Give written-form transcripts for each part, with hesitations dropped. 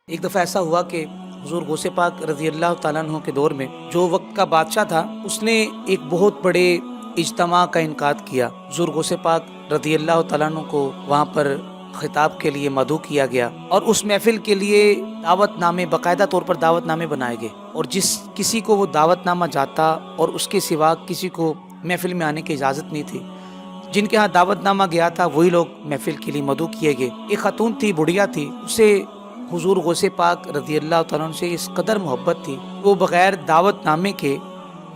ایک دفعہ ایسا ہوا کہ حضور غوث پاک رضی اللہ تعالیٰ عنہ کے دور میں جو وقت کا بادشاہ تھا اس نے ایک بہت بڑے اجتماع کا انعقاد کیا۔ حضور غوث پاک رضی اللہ تعالیٰ عنہ کو وہاں پر خطاب کے لیے مدعو کیا گیا اور اس محفل کے لیے دعوت نامے باقاعدہ طور پر دعوت نامے بنائے گئے، اور جس کسی کو وہ دعوت نامہ جاتا اور اس کے سوا کسی کو محفل میں آنے کی اجازت نہیں تھی۔ جن کے ہاں دعوت نامہ گیا تھا وہی لوگ محفل کے لیے مدعو کیے گئے۔ ایک خاتون تھی، بڑھیا تھی، اسے حضور غوث پاک رضی اللہ تعالیٰ عنہ سے اس قدر محبت تھی، وہ بغیر دعوت نامے کے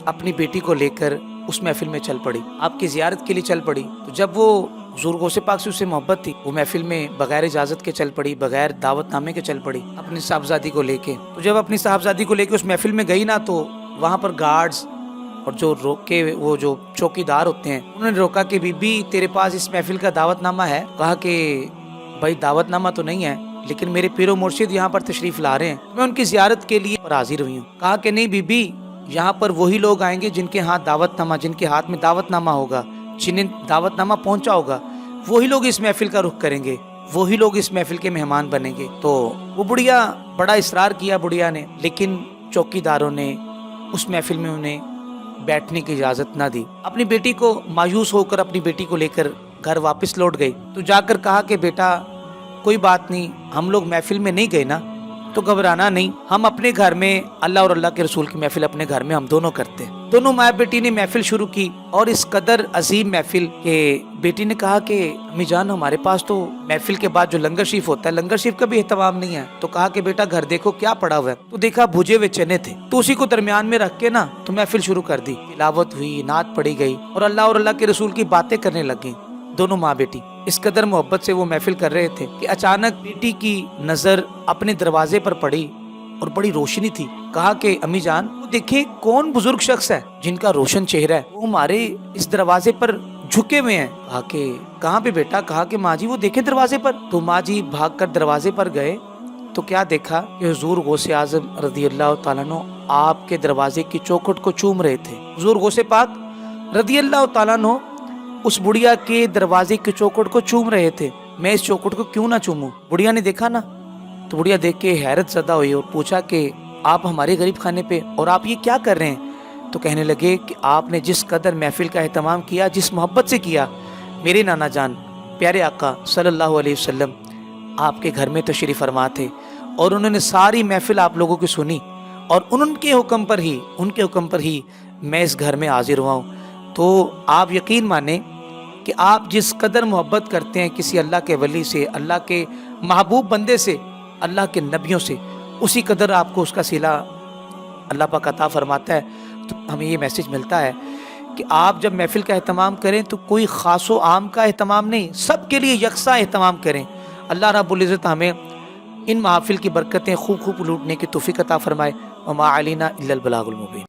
اپنی بیٹی کو لے کر اس محفل میں چل پڑی، آپ کی زیارت کے لیے چل پڑی۔ تو جب وہ حضور غوث پاک سے اسے محبت تھی، وہ محفل میں بغیر اجازت کے چل پڑی، بغیر دعوت نامے کے چل پڑی اپنی صاحبزادی کو لے کے۔ تو جب اپنی صاحبزادی کو لے کے اس محفل میں گئی نا، تو وہاں پر گارڈز اور جو روکے وہ جو چوکی دار ہوتے ہیں، انہوں نے روکا کہ بی بی تیرے پاس اس محفل کا دعوت نامہ ہے؟ کہا کہ بھائی دعوت نامہ تو نہیں ہے، لیکن میرے پیر و مرشد یہاں پر تشریف لا رہے ہیں، میں ان کی زیارت کے لیے حاضر ہوئی ہوں۔ کہا کہ نہیں بی بی، یہاں پر وہی لوگ آئیں گے جن کے ہاتھ دعوت نامہ، جن کے ہاتھ میں دعوت نامہ ہوگا، جنہیں دعوت نامہ پہنچا ہوگا، وہی لوگ اس محفل کا رخ کریں گے، وہی لوگ اس محفل کے مہمان بنیں گے۔ تو وہ بڑھیا بڑا اصرار کیا بڑھیا نے، لیکن چوکی داروں نے اس محفل میں انہیں بیٹھنے کی اجازت نہ دی۔ اپنی بیٹی کو مایوس ہو کر اپنی بیٹی کو لے کر گھر واپس لوٹ گئی۔ تو جا کر کہا کہ بیٹا کوئی بات نہیں، ہم لوگ محفل میں نہیں گئے نا، تو گھبرانا نہیں، ہم اپنے گھر میں اللہ اور اللہ کے رسول کی محفل اپنے گھر میں ہم دونوں کرتے ہیں۔ دونوں ماں بیٹی نے محفل شروع کی، اور اس قدر عظیم محفل کہ بیٹی نے کہا کہ امی جان ہمارے پاس تو محفل کے بعد جو لنگر شریف ہوتا ہے، لنگر شریف کا بھی اہتمام نہیں ہے۔ تو کہا کہ بیٹا گھر دیکھو کیا پڑا ہوا ہے، تو دیکھا بھجے ہوئے چنے تھے، تو اسی کو درمیان میں رکھ کے نا تو محفل شروع کر دی، تلاوت ہوئی، نعت پڑھی گئی، اور اللہ کے رسول کی باتیں کرنے لگیں دونوں ماں بیٹی۔ اس قدر محبت سے وہ محفل کر رہے تھے کہ اچانک بیٹی کی نظر اپنے دروازے پر پڑی اور بڑی روشنی تھی۔ کہا کہ امی جان وہ دیکھیں کون بزرگ شخص ہے جن کا روشن چہرہ ہے، وہ ہمارے اس دروازے پر جھکے ہوئے ہیں۔ کہا کہ کہاں پہ بیٹا؟ کہا کہ ماں جی وہ دیکھیں دروازے پر۔ تو ماں جی بھاگ کر دروازے پر گئے تو کیا دیکھا کہ حضور غوث اعظم رضی اللہ تعالیٰ عنہ آپ کے دروازے کی چوکھٹ کو چوم رہے تھے۔ حضور غوث پاک رضی اللہ تعالیٰ عنہ اس بڑھیا کے دروازے کی چوکھٹ کو چوم رہے تھے، میں اس چوکھٹ کو کیوں نہ چوموں؟ بڑھیا نے دیکھا نا، تو بڑھیا دیکھ کے حیرت زدہ ہوئی اور پوچھا کہ آپ ہمارے غریب خانے پہ اور آپ یہ کیا کر رہے ہیں؟ تو کہنے لگے کہ آپ نے جس قدر محفل کا اہتمام کیا، جس محبت سے کیا، میرے نانا جان پیارے آقا صلی اللہ علیہ وسلم آپ کے گھر میں تشریف فرما تھے، اور انہوں نے ساری محفل آپ لوگوں کی سنی، اور ان کے حکم پر ہی میں اس گھر میں حاضر ہوا ہوں۔ تو آپ یقین مانیں کہ آپ جس قدر محبت کرتے ہیں کسی اللہ کے ولی سے، اللہ کے محبوب بندے سے، اللہ کے نبیوں سے، اسی قدر آپ کو اس کا صلہ اللہ پاک عطا فرماتا ہے۔ تو ہمیں یہ میسج ملتا ہے کہ آپ جب محفل کا اہتمام کریں تو کوئی خاص و عام کا اہتمام نہیں، سب کے لیے یکساں اہتمام کریں۔ اللہ رب العزت ہمیں ان محافل کی برکتیں خوب لوٹنے کی توفیق عطا فرمائے۔ وما علینا الا البلاغ المبین۔